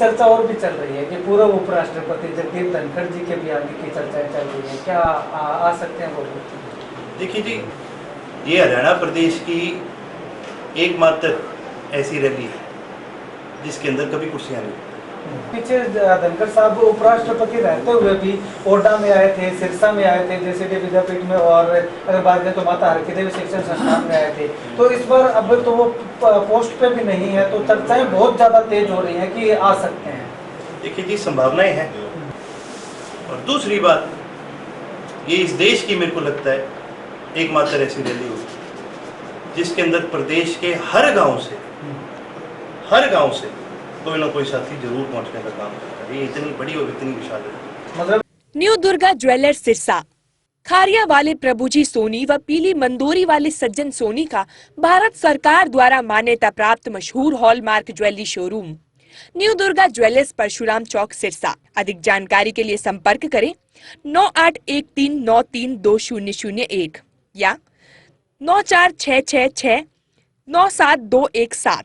चर्चा और भी चल रही है कि पूर्व उपराष्ट्रपति जगदीप धनखड़ जी के भी आने की चर्चाएं चल रही है, क्या आ सकते हैं वो? देखिए जी, ये हरियाणा प्रदेश की एकमात्र ऐसी रैली है जिसके अंदर कभी कुर्सियां नहीं। पीछे धनखड़ साहब उपराष्ट्रपति रहते हुए भी ओडा में आए थे, सिरसा में आए थे, जेसीडी विद्यापीठ में, और अगर बात करें तो माता हरकी शिक्षण संस्थान में आए थे। तो इस बार अब तो वो पोस्ट पे भी नहीं है, तो चर्चाएं बहुत ज्यादा तेज हो रही हैं कि आ सकते हैं। देखिए जी, संभावनाएं हैं। और दूसरी बात, ये इस देश की मेरे को लगता है एकमात्र ऐसी रैली होगी जिसके अंदर प्रदेश के हर गांव से कोई ना कोई साथी जरूर पहुंचने का काम करता है। ये इतनी बड़ी और इतनी विशाल है। मतलब न्यू दुर्गा ज्वेलर्स सिरसा, खारिया वाले प्रभुजी सोनी व पीली मंदोरी वाले सज्जन सोनी का भारत सरकार द्वारा मान्यता प्राप्त मशहूर hallmark jewellery showroom new Durga jewellers, Parshuram Chowk, Sirsa. अधिक जानकारी के लिए संपर्क करें 9813932001 या 9466697217।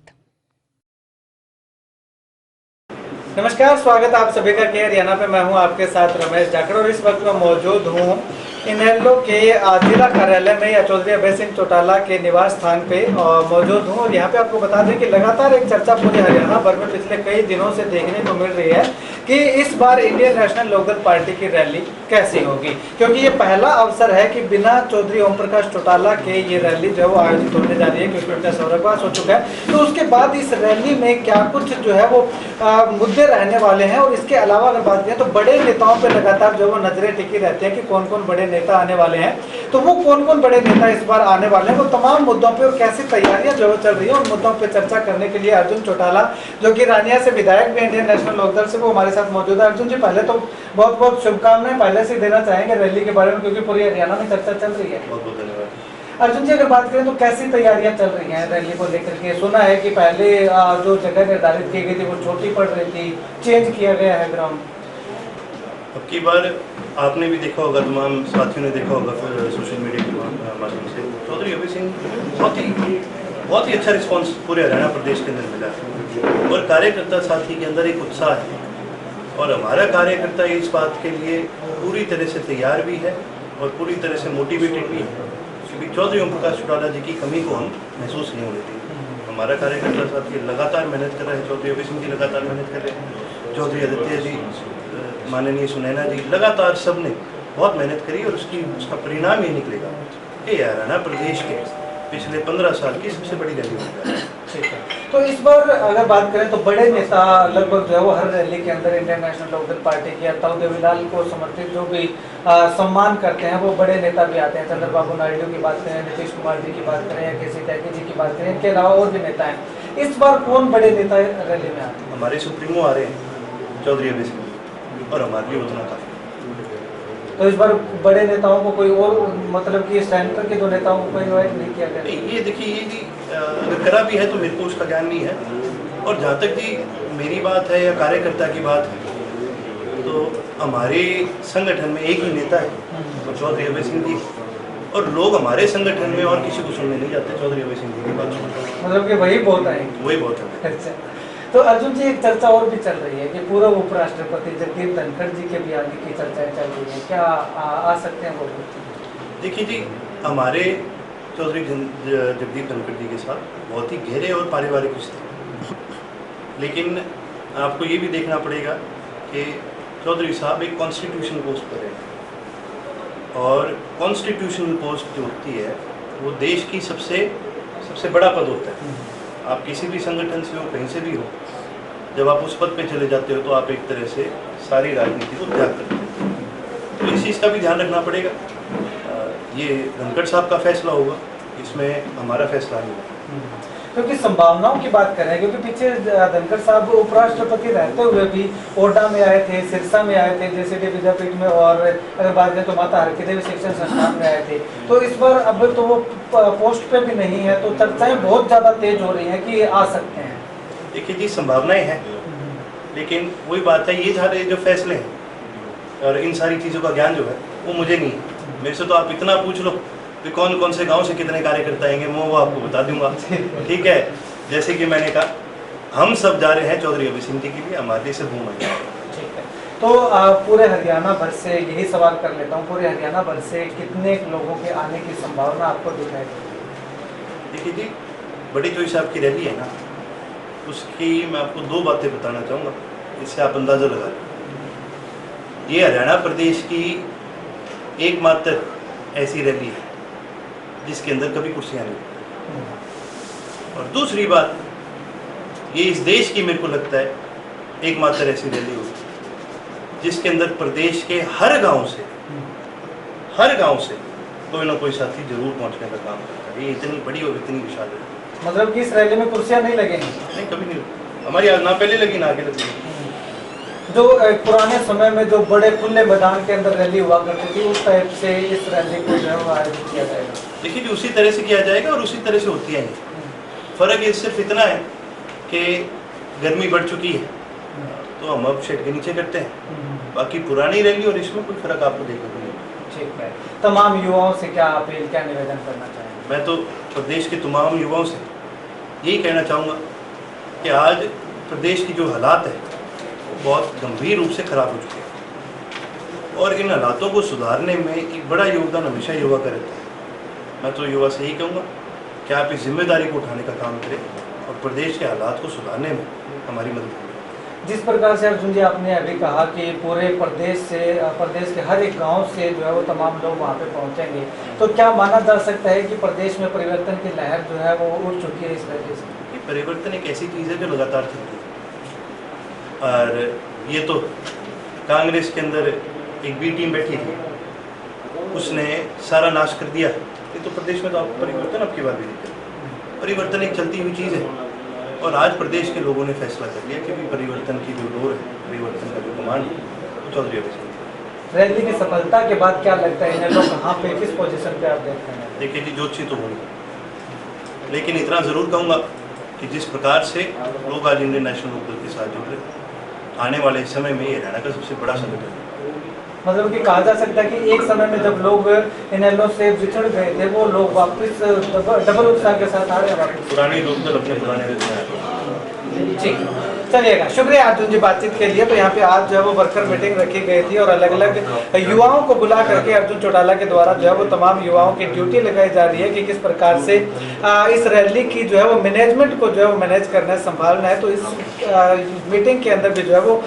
नमस्कार, स्वागत आप सभी का के हरियाणा पे। मैं हूं आपके साथ रमेश जाखड़ और इस वक्त मैं मौजूद हूं इनेलो के जिला कार्यालय में या चौधरी अभय सिंह चौटाला के निवास स्थान पे मौजूद हूं। और यहां पे आपको बता दें कि लगातार एक चर्चा पूरे हरियाणा भर में पिछले कई दिनों से देखने को मिल रही है कि इस बार इंडियन नेशनल लोकदल पार्टी की रैली कैसी होगी, क्योंकि ये पहला अवसर है कि बिना चौधरी ओम प्रकाश चौटाला के ये रैली जो है वो आयोजित होने जा रही है, क्योंकि उनका स्वर्गवास हो चुका है। तो उसके बाद इस रैली में क्या कुछ जो है वो मुद्दे रहने वाले हैं, और इसके अलावा अगर बात करें तो बड़े नेताओं पर लगातार जो वो नजरें टिकी रहती है कि कौन कौन बड़े नेता आने वाले हैं। तो वो कौन कौन बड़े नेता इस बार आने वाले हैं, वो तमाम मुद्दों पे और कैसी तैयारियां जो चल रही है उन मुद्दों पे चर्चा करने के लिए अर्जुन चौटाला, जो कि रानिया से विधायक भी इंडियन नेशनल लोकदल से, वो हमारे साथ मौजूद है। अर्जुन जी, पहले तो बहुत बहुत शुभकामनाएं पहले से देना चाहेंगे रैली के बारे में, क्योंकि पूरी हरियाणा में चर्चा चल रही है। बहुत बहुत धन्यवाद। अर्जुन जी, अगर बात करें तो कैसी तैयारियां चल रही हैं रैली को लेकर के? सुना है कि पहले जो जगह निर्धारित की गई थी वो छोटी पड़ रही थी, चेंज किया गया है ग्राउंड। अब की बार आपने भी देखा होगा, तमाम साथियों ने देखा होगा फिर सोशल मीडिया के माध्यम से, चौधरी अभय सिंह बहुत ही अच्छा रिस्पांस पूरे हरियाणा प्रदेश के अंदर मिला और कार्यकर्ता साथी के अंदर एक उत्साह है। और हमारा कार्यकर्ता इस बात के लिए पूरी तरह से तैयार भी है और पूरी तरह से मोटिवेटेड भी है, क्योंकि चौधरी ओम प्रकाश चौटाला जी की कमी को हम महसूस नहीं होने देंगे। हमारा कार्यकर्ता साथी लगातार मेहनत कर रहे हैं, चौधरी अभय सिंह जी लगातार मेहनत कर रहे हैं, चौधरी आदित्य जी, माननीय सुनैना जी, लगातार सब ने बहुत मेहनत करी और उसका परिणाम ये निकलेगा कि हरियाणा प्रदेश के पिछले 15 साल की सबसे बड़ी रैली होगी। ठीक है, तो इस बार अगर बात करें तो बड़े नेता लगभग जो है वो हर रैली के अंदर इंडियन नेशनल लोकदल पार्टी के ताऊ देवीलाल को समर्थित जो भी सम्मान करते हैं वो बड़े नेता भी आते हैं। चंद्रबाबू नायडू की बात करें, नीतीश कुमार जी की बात करें या केसी त्यागी जी की बात करें, इनके अलावा और भी नेता हैं। इस बार कौन बड़े नेता रैली में आते हैं? हमारे सुप्रीमो आ रहे हैं चौधरी अभय सिंह, और हमारे लिए उतना काफी। तो इस बार बड़े नेताओं को कोई और, मतलब कि सेंटर के जो नेताओं को कोई इन्वाइट नहीं किया गया? ये देखिए, ये जी अगर करा भी है तो मेरे को उसका ज्ञान नहीं है। और जहाँ तक जी मेरी बात है या कार्यकर्ता की बात है, तो हमारे संगठन में एक ही नेता है, तो चौधरी अभय सिंह जी, और लोग हमारे संगठन में और किसी को सुनने नहीं जाते, चौधरी अभय सिंह जी की बात सुनते, मतलब कि वही बहुत आएंगे। वही बहुत है। अच्छा, तो अर्जुन जी, एक चर्चा और भी चल रही है कि पूर्व उपराष्ट्रपति जगदीप धनखड़ जी के भी आने की चर्चाएं चल रही है, क्या आ सकते हैं वो? देखिए जी, हमारे चौधरी जगदीप धनखड़ जी के साथ बहुत ही गहरे और पारिवारिक रिश्ते, लेकिन आपको ये भी देखना पड़ेगा कि चौधरी साहब एक कॉन्स्टिट्यूशनल पोस्ट पर हैं, और कॉन्स्टिट्यूशनल पोस्ट जो होती है वो देश की सबसे बड़ा पद होता है। आप किसी भी संगठन से हो, कहीं से भी हो, जब आप उस पद पे चले जाते हो तो आप एक तरह से सारी राजनीति को त्याग करते हैं। तो इस चीज़ का भी ध्यान रखना पड़ेगा। ये धनखड़ साहब का फैसला होगा, इसमें हमारा फैसला नहीं होगा। क्योंकि संभावनाओं की बात करें, क्योंकि पीछे धनखड़ साहब उपराष्ट्रपति रहते हुए भी ओडा में आए थे, सिरसा में आए थे, जेसीडी विद्यापीठ में, और अगर बात करें तो माता हरकी शिक्षण संस्थान में आए थे। तो इस बार अब तो वो पोस्ट पे भी नहीं है, तो चर्चाएं बहुत ज्यादा तेज हो रही हैं कि आ सकते हैं। देखिए जी, संभावनाएं हैं, लेकिन वही बात है, ये सारे जो फैसले हैं और इन सारी चीज़ों का ज्ञान जो है वो मुझे नहीं है। मेरे से तो आप इतना पूछ लो कि कौन कौन से गांव से कितने कार्यकर्ता आएंगे, मैं वो आपको बता दूंगा। ठीक है, जैसे कि मैंने कहा हम सब जा रहे हैं चौधरी अभय सिंह जी के लिए, हमारे लिए सिर्फ घूम है। ठीक है, तो पूरे हरियाणा भर से यही सवाल कर लेता हूँ, पूरे हरियाणा भर से कितने लोगों के आने की संभावना आपको दिखाई देती? देखिए जी, बड़ी जो साहब की रैली है ना, उसकी मैं आपको दो बातें बताना चाहूँगा, इससे आप अंदाज़ा लगा लें। ये हरियाणा प्रदेश की एकमात्र ऐसी रैली है जिसके अंदर कभी कुर्सियाँ नहीं। और दूसरी बात, ये इस देश की मेरे को लगता है एकमात्र ऐसी रैली होगी जिसके अंदर प्रदेश के हर गांव से कोई ना कोई साथी जरूर पहुंचने का काम करता है। ये इतनी बड़ी और इतनी विशाल है। मतलब कि इस रैली में कुर्सियां नहीं लगेंगी? नहीं, कभी नहीं, हमारी ना पहले लगी ना आगे लगी। जो पुराने समय में जो बड़े खुले मैदान के अंदर रैली हुआ करती थी, उस टाइप से इस रैली को जो है वो आयोजित किया जाएगा? देखिए जी, उसी तरह से किया जाएगा और उसी तरह से होती है। फर्क ये सिर्फ इतना है कि गर्मी बढ़ चुकी है तो हम अब शेड के नीचे करते हैं, बाकी पुरानी रैली और इसमें कोई फर्क आपको देखने को नहीं। ठीक है, तमाम युवाओं से क्या अपील, क्या निवेदन करना चाहेंगे? मैं तो प्रदेश के तमाम युवाओं से यही कहना चाहूँगा कि आज प्रदेश की जो हालात है वो बहुत गंभीर रूप से खराब हो चुके हैं और इन हालातों को सुधारने में एक बड़ा योगदान हमेशा युवा का रहता है। मैं तो युवा से यही कहूँगा कि आप इस जिम्मेदारी को उठाने का काम करें और प्रदेश के हालात को सुधारने में हमारी मदद करें। जिस प्रकार से अर्जुन जी आपने अभी कहा कि पूरे प्रदेश के हर एक गांव से जो है वो तमाम लोग वहां पे पहुंचेंगे, तो क्या माना जा सकता है कि प्रदेश में परिवर्तन की लहर जो है वो उठ चुकी है इस वजह से? ये परिवर्तन एक ऐसी चीज़ है जो लगातार चलती है और ये तो कांग्रेस के अंदर एक बी टीम बैठी थी, उसने सारा नाश कर दिया। ये तो प्रदेश में तो आप परिवर्तन आपकी बात भी नहीं करें। परिवर्तन एक चलती हुई चीज़ है और आज प्रदेश के लोगों ने फैसला कर लिया कि भी परिवर्तन की जो डोर है, परिवर्तन का जो कमांड है, वो चौधरी अभय सिंह। रैली की सफलता के बाद क्या लगता है इन्हें लोग कहाँ पे, किस पोजीशन पे आप देखते हैं? देखिए जी, ज्योतिषी तो होंगे, लेकिन इतना ज़रूर कहूँगा कि जिस प्रकार से लोग आज इंडियन नेशनल लोकदल के साथ जुड़ रहे हैं, आने वाले समय में ये हरियाणा का सबसे बड़ा संगठन है। मतलब कि कहा जा सकता है कि एक समय में जब लोग इनेलो से बिछड़ गए थे, वो लोग वापस डबल उत्साह के साथ आ रहे हैं वापस। पुरानी लोकदल अपने पुराने रूप में आए। ठीक, चलिएगा, शुक्रिया अर्जुन जी बातचीत के लिए। तो यहाँ पे आज जो है वो वर्कर मीटिंग रखी गई थी और अलग अलग युवाओं को बुला करके अर्जुन चौटाला के द्वारा जो है वो तमाम युवाओं की ड्यूटी लगाई जा रही है कि किस प्रकार से इस रैली की जो है वो मैनेजमेंट को जो है वो मैनेज करना है, संभालना है। तो इस मीटिंग के अंदर भी जो है वो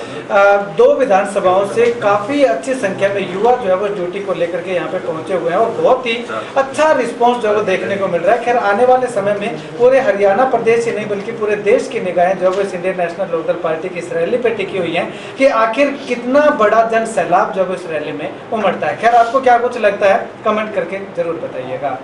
2 विधानसभाओं से काफ़ी अच्छी संख्या में युवा जो है वो ड्यूटी को लेकर के यहाँ पे पहुँचे हुए हैं और बहुत ही अच्छा रिस्पॉन्स जो है वो देखने को मिल रहा है। खैर, आने वाले समय में पूरे हरियाणा प्रदेश ही नहीं बल्कि पूरे देश की निगाहें जो है वो इस इंडियन नेशनल लोकदल पार्टी की इस रैली पे टिकी हुई है कि आखिर कितना बड़ा जन सैलाब जब इस रैली में उमड़ता है। खैर, आपको क्या कुछ लगता है कमेंट करके जरूर बताइएगा।